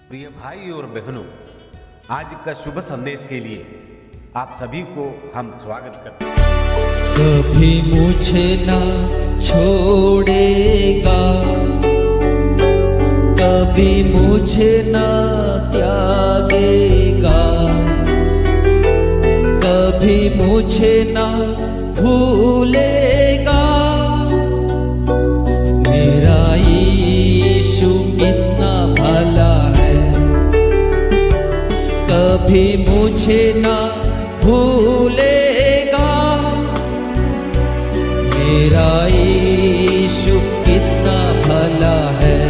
प्रिय भाई और बहनों, आज का शुभ संदेश के लिए आप सभी को हम स्वागत करते हैं। कभी मुझे ना छोड़ेगा, कभी मुझे ना त्यागेगा, कभी मुझे ना भूलेगा। मेरा यीशु कितना भला है, कभी मुझे ना भूलेगा। मेरा यीशु कितना भला है,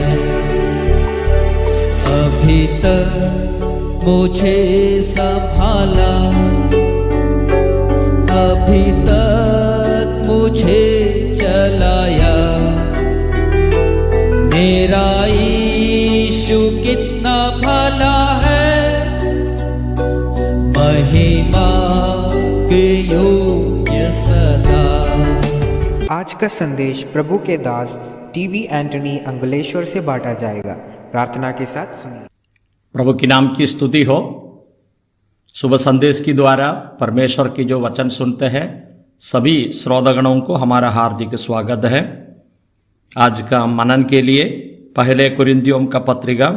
अभी तक मुझे संभाला, अभी तक मुझे चलाया। मेरा यीशु कितना भला है, महिमा के योग्य सदा। आज का संदेश प्रभु के दास टीवी एंटनी अंगलेश्वर से बांटा जाएगा। प्रार्थना के साथ सुनिए। प्रभु की नाम की स्तुति हो। शुभ संदेश के द्वारा परमेश्वर की जो वचन सुनते हैं सभी श्रोतागणों को हमारा हार्दिक स्वागत है। आज का मनन के लिए पहले कुरिन्थियों का पत्रिका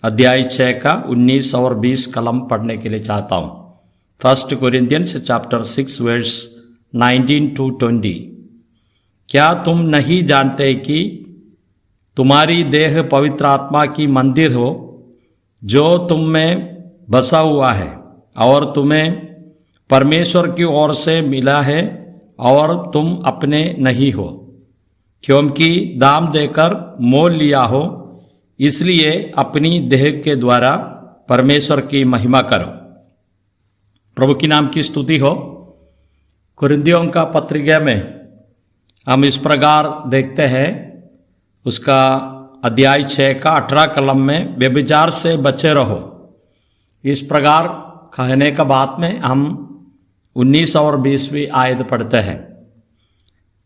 अध्याय 6 का 19 और 20 कलम पढ़ने के लिए चाहता हूँ। 1 Corinthians chapter 6 verse 19 to 20। क्या तुम नहीं जानते कि तुम्हारी देह पवित्र आत्मा की मंदिर हो, जो तुम में बसा हुआ है और तुम्हें परमेश्वर की ओर से मिला है और तुम अपने नहीं हो, क्योंकि दाम देकर मोल लिया हो। इसलिए अपनी देह के द्वारा परमेश्वर की महिमा करो। प्रभु की नाम की स्तुति हो। कुरिन्थियों का पत्रिका में हम इस प्रकार देखते हैं, उसका अध्याय 6 का 18 कलम में व्यभिचार से बचे रहो। इस प्रकार कहने का बाद में हम 19 और 20वीं आयत पढ़ते हैं।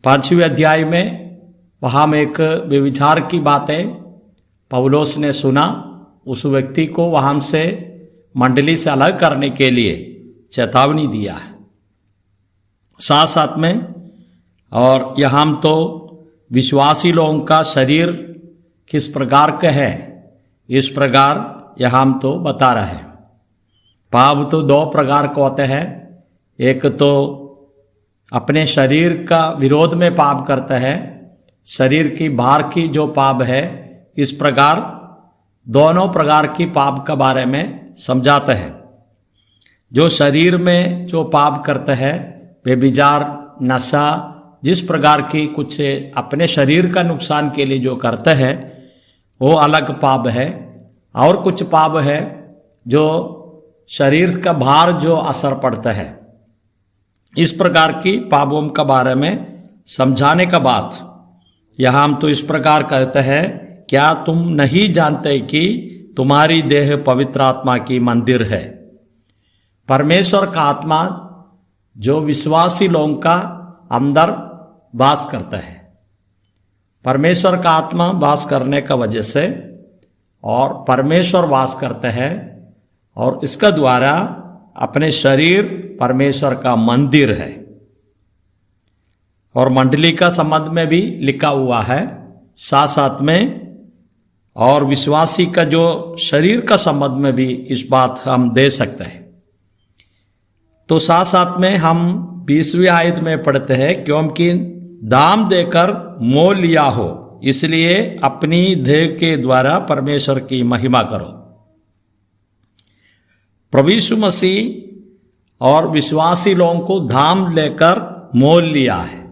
5वें अध्याय में वहाँ में एक व्यभिचार की बातें पौलुस ने सुना। उस व्यक्ति को वहाँ से मंडली से अलग करने के लिए चेतावनी दिया है। साथ साथ में और यहाँ तो विश्वासी लोगों का शरीर किस प्रकार का है, इस प्रकार यहाँ तो बता रहे हैं। पाप तो 2 प्रकार के होते हैं। एक तो अपने शरीर का विरोध में पाप करते हैं, शरीर की बाहर की जो पाप है। इस प्रकार दोनों प्रकार की पाप के बारे में समझाते हैं। जो शरीर में जो पाप करते हैं, व्यभिचार, नशा, जिस प्रकार की कुछ अपने शरीर का नुकसान के लिए जो करते हैं वो अलग पाप है। और कुछ पाप है जो शरीर का बाहर जो असर पड़ता है। इस प्रकार की पापों के बारे में समझाने का बाद यहाँ हम तो इस प्रकार कहते हैं, क्या तुम नहीं जानते कि तुम्हारी देह पवित्र आत्मा की मंदिर है। परमेश्वर का आत्मा जो विश्वासी लोगों का अंदर वास करता है। परमेश्वर का आत्मा वास करने का वजह से और परमेश्वर वास करते हैं और इसका द्वारा अपने शरीर परमेश्वर का मंदिर है। और मंडली का संबंध में भी लिखा हुआ है, साथ साथ में और विश्वासी का जो शरीर का संबंध में भी इस बात हम दे सकते हैं। तो साथ साथ में हम 20वीं आयत में पढ़ते हैं, क्योंकि दाम देकर मोल लिया हो, इसलिए अपनी देह के द्वारा परमेश्वर की महिमा करो। प्रभु यीशु मसीह और विश्वासी लोगों को दाम लेकर मोल लिया है।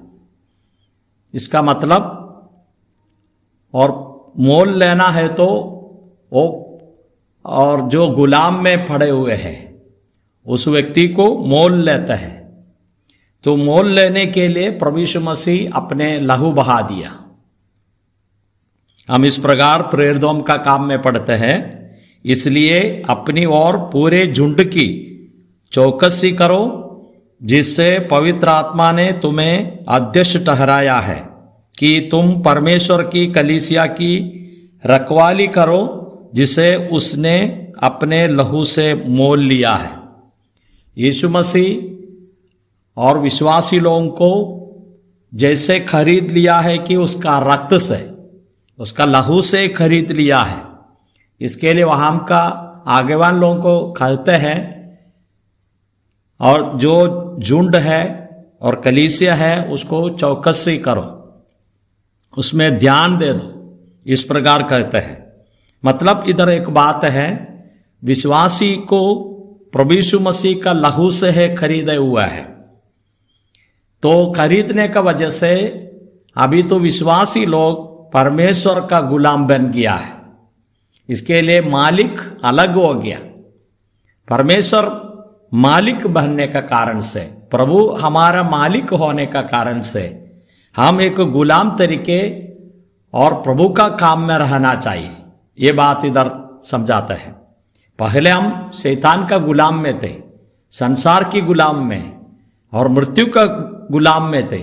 इसका मतलब और मोल लेना है तो वो और जो गुलाम में पड़े हुए हैं उस व्यक्ति को मोल लेता है। तो मोल लेने के लिए प्रभु यीशु मसीह अपने लहू बहा दिया। हम इस प्रकार प्रेरितों का काम में पढ़ते हैं, इसलिए अपनी और पूरे झुंड की चौकसी करो, जिससे पवित्र आत्मा ने तुम्हें अध्यक्ष ठहराया है कि तुम परमेश्वर की कलीसिया की रखवाली करो, जिसे उसने अपने लहू से मोल लिया है। यीशु मसीह और विश्वासी लोगों को जैसे खरीद लिया है कि उसका रक्त से, उसका लहू से खरीद लिया है। इसके लिए वहां का आगेवान लोगों को कहते हैं, और जो झुंड है और कलीसिया है उसको चौकसी करो, उसमें ध्यान दे दो, इस प्रकार कहते हैं। मतलब इधर एक बात है, विश्वासी को प्रभु यीशु मसीह का लहू से है खरीदे हुआ है। तो खरीदने का वजह से अभी तो विश्वासी लोग परमेश्वर का गुलाम बन गया है। इसके लिए मालिक अलग हो गया। परमेश्वर मालिक बनने का कारण से, प्रभु हमारा मालिक होने का कारण से हम एक गुलाम तरीके और प्रभु का काम में रहना चाहिए। ये बात इधर समझाता है। पहले हम शैतान का गुलाम में थे, संसार की गुलाम में और मृत्यु का गुलाम में थे,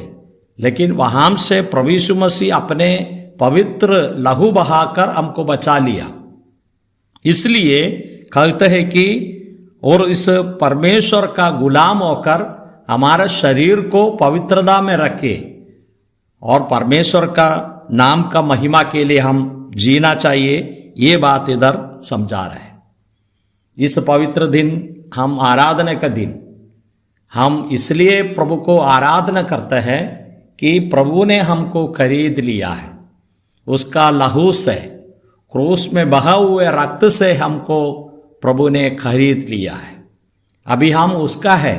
लेकिन वहां से प्रभु यीशु मसीह अपने पवित्र लहू बहाकर हमको बचा लिया। इसलिए कहते हैं कि और इस परमेश्वर का गुलाम होकर हमारा शरीर को पवित्रता में रखे और परमेश्वर का नाम का महिमा के लिए हम जीना चाहिए। ये बात इधर समझा रहे हैं। इस पवित्र दिन, हम आराधना का दिन, हम इसलिए प्रभु को आराधना करते हैं कि प्रभु ने हमको खरीद लिया है। उसका लहू से, क्रूस में बहा हुए रक्त से हमको प्रभु ने खरीद लिया है। अभी हम उसका है।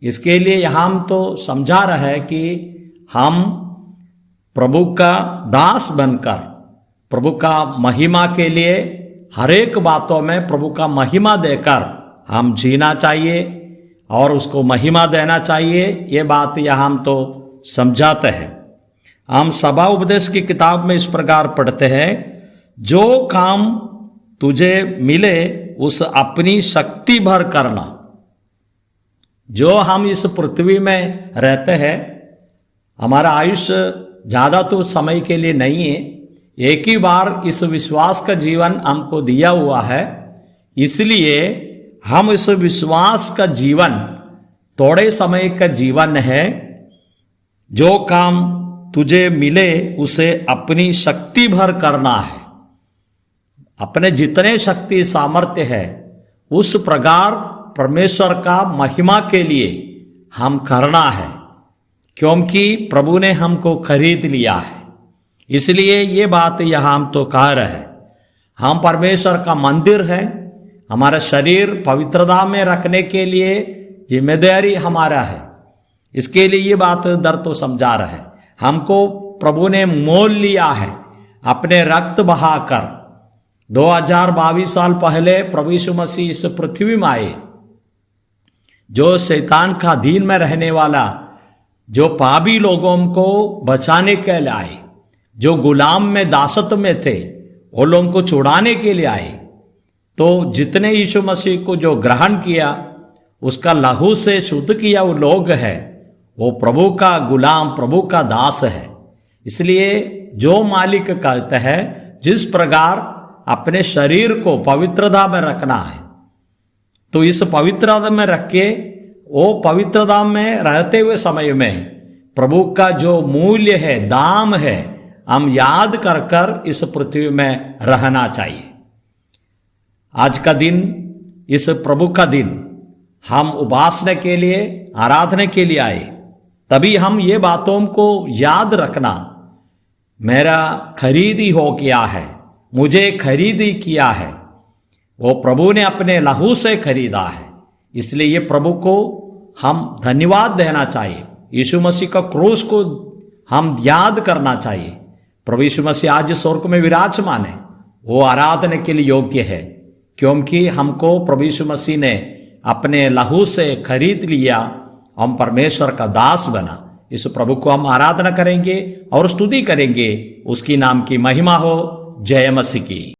इसके लिए हम तो समझा रहे हैं कि हम प्रभु का दास बनकर प्रभु का महिमा के लिए हर एक बातों में प्रभु का महिमा देकर हम जीना चाहिए और उसको महिमा देना चाहिए। ये बात यह हम तो समझाते हैं। हम सभा उपदेश की किताब में इस प्रकार पढ़ते हैं, जो काम तुझे मिले उस अपनी शक्ति भर करना। जो हम इस पृथ्वी में रहते हैं, हमारा आयुष्य ज्यादा तो समय के लिए नहीं है। एक ही बार इस विश्वास का जीवन हमको दिया हुआ है। इसलिए हम इस विश्वास का जीवन थोड़े समय का जीवन है। जो काम तुझे मिले उसे अपनी शक्ति भर करना है। अपने जितने शक्ति सामर्थ्य है उस प्रकार परमेश्वर का महिमा के लिए हम करना है, क्योंकि प्रभु ने हमको खरीद लिया है। इसलिए ये बात यहां हम तो कह रहे हैं। हम परमेश्वर का मंदिर है। हमारा शरीर पवित्रता में रखने के लिए जिम्मेदारी हमारा है। इसके लिए ये बात दर तो समझा रहे हैं। हमको प्रभु ने मोल लिया है अपने रक्त बहाकर। 2022 साल पहले प्रभु यीशु मसीह इस पृथ्वी में आए। जो शैतान का अधीन में रहने वाला, जो पापी लोगों को बचाने के लिए आए, जो गुलाम में दासत्व में थे, वो लोगों को छुड़ाने के लिए आए। तो जितने यीशु मसीह को जो ग्रहण किया, उसका लहू से शुद्ध किया वो लोग है, वो प्रभु का गुलाम, प्रभु का दास है। इसलिए जो मालिक कहते हैं, जिस प्रकार अपने शरीर को पवित्रता में रखना है, तो इस पवित्रता में रख के वो पवित्रता में रहते हुए समय में प्रभु का जो मूल्य है, दाम है, हम याद कर कर इस पृथ्वी में रहना चाहिए। आज का दिन, इस प्रभु का दिन, हम उपासना के लिए, आराधना के लिए आए। तभी हम ये बातों को याद रखना, मेरा खरीदी हो गया है, मुझे खरीदी किया है, वो प्रभु ने अपने लहू से खरीदा है। इसलिए ये प्रभु को हम धन्यवाद देना चाहिए। यीशु मसीह का क्रूस को हम याद करना चाहिए। प्रभु यीशु मसीह आज स्वर्ग में विराजमान है, वो आराधना के लिए योग्य है, क्योंकि हमको प्रभु यीशु मसीह ने अपने लहू से खरीद लिया। हम परमेश्वर का दास बना। इस प्रभु को हम आराधना करेंगे और स्तुति करेंगे। उसकी नाम की महिमा हो। जय मसीह की।